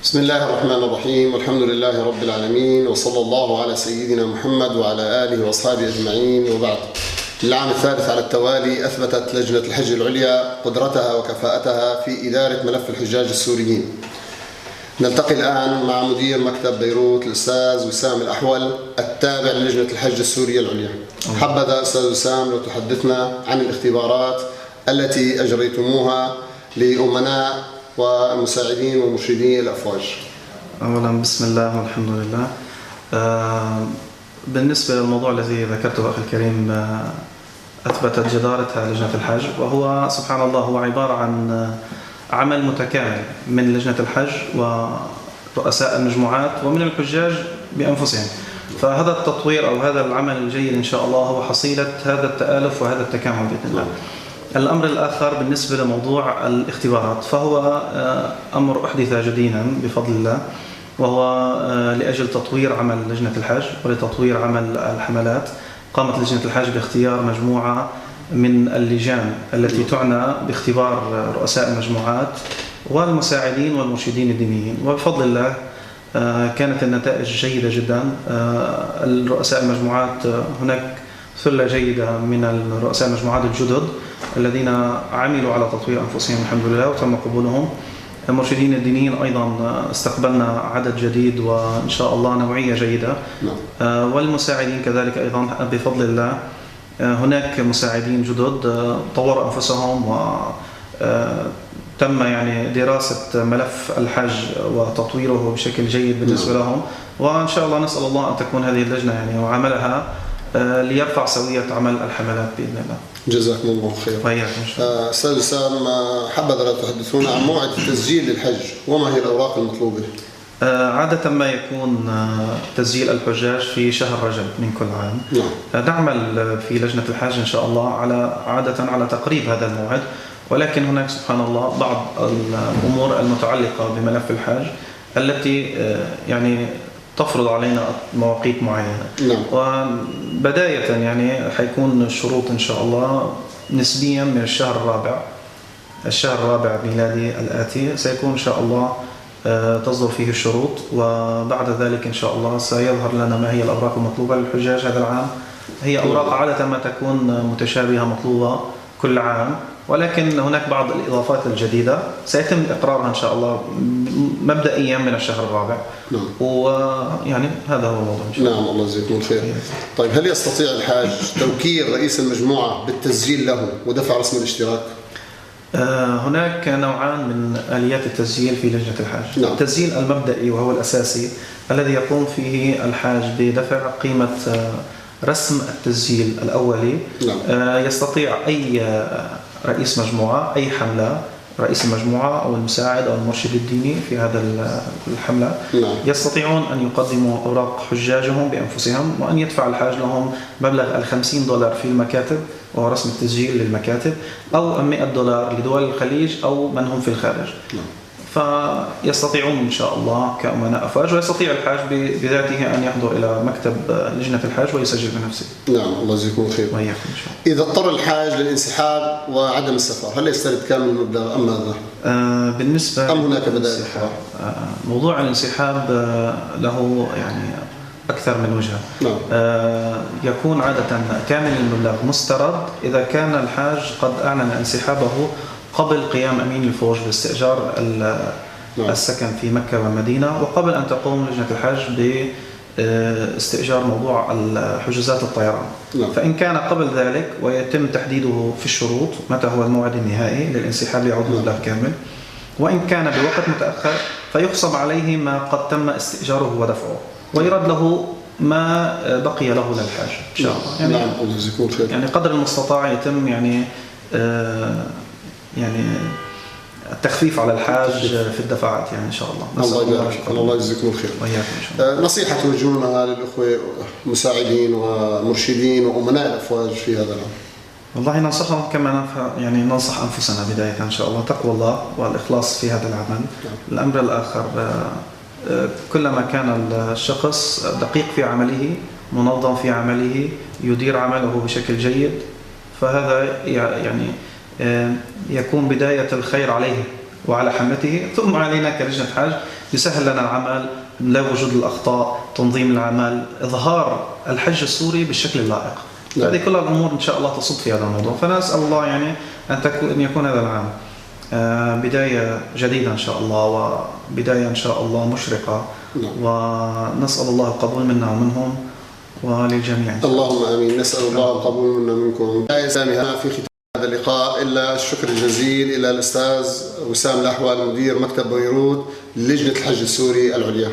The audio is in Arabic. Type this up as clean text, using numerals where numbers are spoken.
بسم الله الرحمن الرحيم، والحمد لله رب العالمين، وصلى الله على سيدنا محمد وعلى آله وأصحابه أجمعين، وبعد. العام الثالث على التوالي أثبتت لجنة الحج العليا قدرتها وكفاءتها في إدارة ملف الحجاج السوريين. نلتقي الآن مع مدير مكتب بيروت الأستاذ وسام الأحول التابع للجنة الحج السورية العليا. حبذا أستاذ وسام لو تحدثنا عن الاختبارات التي أجريتموها لأمناء والمساعدين ومرشدين الأفواج. أولا بسم الله والحمد لله. بالنسبة للموضوع الذي ذكرته أخي الكريم، أثبتت جدارتها لجنة الحج، وهو سبحان الله هو عبارة عن عمل متكامل من لجنة الحج ورؤساء المجموعات ومن الحجاج بأنفسهم. فهذا التطوير أو هذا العمل الجيد إن شاء الله هو حصيلة هذا التآلف وهذا التكامل بإذن الله. الأمر الآخر بالنسبة لموضوع الاختبارات، فهو أمر أحدث جديدا بفضل الله، وهو لأجل تطوير عمل لجنة الحج ولتطوير عمل الحملات. قامت لجنة الحج باختيار مجموعة من اللجان التي تعنى باختبار رؤساء المجموعات والمساعدين والمرشدين الدينيين، وبفضل الله كانت النتائج جيدة جدا. الرؤساء المجموعات هناك ثلة جيدة من رؤساء المجموعات الجدد الذين عملوا على تطوير أنفسهم الحمد لله وتم قبولهم. المرشدين الدينيين أيضا استقبلنا عدد جديد وإن شاء الله نوعية جيدة. والمساعدين كذلك أيضا بفضل الله هناك مساعدين جدد طوروا أنفسهم وتم يعني دراسة ملف الحج وتطويره بشكل جيد بالنسبة لهم. وإن شاء الله نسأل الله أن تكون هذه اللجنة يعني وعملها ليرفع سوية عمل الحملات بإذن الله. جزاكم الله خير. أستاذ وسام، حبذا لا تحدثونا عن موعد التسجيل للحج وما هي الأوراق المطلوبة؟ عادة ما يكون تسجيل الحجاج في شهر رجب من كل عام. نعمل في لجنة الحج إن شاء الله عادة على تقريب هذا الموعد، ولكن هناك سبحان الله بعض الأمور المتعلقة بملف الحج التي يعني تفرض علينا مواقيت معينة. وبداية يعني حيكون الشروط إن شاء الله نسبيا من الشهر الرابع ميلادي الآتي سيكون إن شاء الله تصدر فيه الشروط، وبعد ذلك إن شاء الله سيظهر لنا ما هي الأوراق المطلوبة للحجاج هذا العام. هي أوراق عادة ما تكون متشابهة مطلوبة كل عام، ولكن هناك بعض الإضافات الجديدة سيتم إقرارها إن شاء الله مبدئيا من الشهر الرابع. ويعني هذا هو الموضوع إن شاء الله. نعم، الله يجزيكم الخير. طيب، هل يستطيع الحاج توكيل رئيس المجموعة بالتسجيل له ودفع رسم الاشتراك؟ هناك نوعان من آليات التسجيل في لجنة الحج. التسجيل المبدئي وهو الأساسي الذي يقوم فيه الحاج بدفع قيمة رسم التسجيل الأولي. يستطيع أي رئيس مجموعة، أي حملة، رئيس المجموعة أو المساعد أو المرشد الديني في هذا الحملة يستطيعون أن يقدموا أوراق حجاجهم بأنفسهم، وأن يدفع الحاج لهم مبلغ $50 في المكاتب وهو رسم التسجيل للمكاتب، أو $100 لدول الخليج أو من هم في الخارج. فيستطيعون إن شاء الله كأمناء أفواج، ويستطيع الحاج بذاته أن يحضر إلى مكتب لجنة الحج ويسجل بنفسه. نعم، الله يجزيكم الخير. إذا اضطر الحاج للانسحاب وعدم السفر، هل يسترد كامل المبلغ أم ماذا؟ بالنسبة أم هناك بدائل؟ موضوع الانسحاب له يعني أكثر من وجهة. يكون عادة كامل المبلغ مسترد إذا كان الحاج قد أعلن انسحابه قبل قيام أمين الفوج باستئجار السكن في مكة والمدينة، وقبل أن تقوم لجنة الحج باستئجار موضوع حجوزات الطيران. فإن كان قبل ذلك ويتم تحديده في الشروط متى هو الموعد النهائي للانسحاب ليعود المبلغ كامل، وإن كان بوقت متأخر فيخصم عليه ما قد تم استئجاره ودفعه، ويرد له ما بقي له للحاج إن شاء الله. يعني قدر المستطاع يتم يعني التخفيف على الحاج في الدفعات يعني إن شاء الله. الله يجزيكم الخير. نصيحة توجهونها للأخوة مساعدين ومرشدين وأمناء الأفواج في هذا العام؟ والله ننصحهم كما يعني ننصح أنفسنا بداية إن شاء الله، تقوى الله والإخلاص في هذا العمل. الأمر الآخر، كلما كان الشخص دقيق في عمله، منظم في عمله، يدير عمله بشكل جيد، فهذا يعني يكون بداية الخير عليه وعلى حملته، ثم علينا كلجنة حج يسهل لنا العمل، لا وجود الأخطاء، تنظيم العمل، إظهار الحج السوري بالشكل اللائق. هذه كلها الأمور إن شاء الله تصب في هذا الموضوع. فنسأل الله يعني أن يكون هذا العام بداية جديدة إن شاء الله، وبداية إن شاء الله مشرقة، ونسأل الله القبول منا ومنهم وللجميع. اللهم آمين. نسأل الله القبول منا ومنكم. لا يسامحنا في ختام هذا اللقاء إلا الشكر الجزيل إلى الأستاذ وسام الأحول مدير مكتب بيروت لجنة الحج السوري العليا.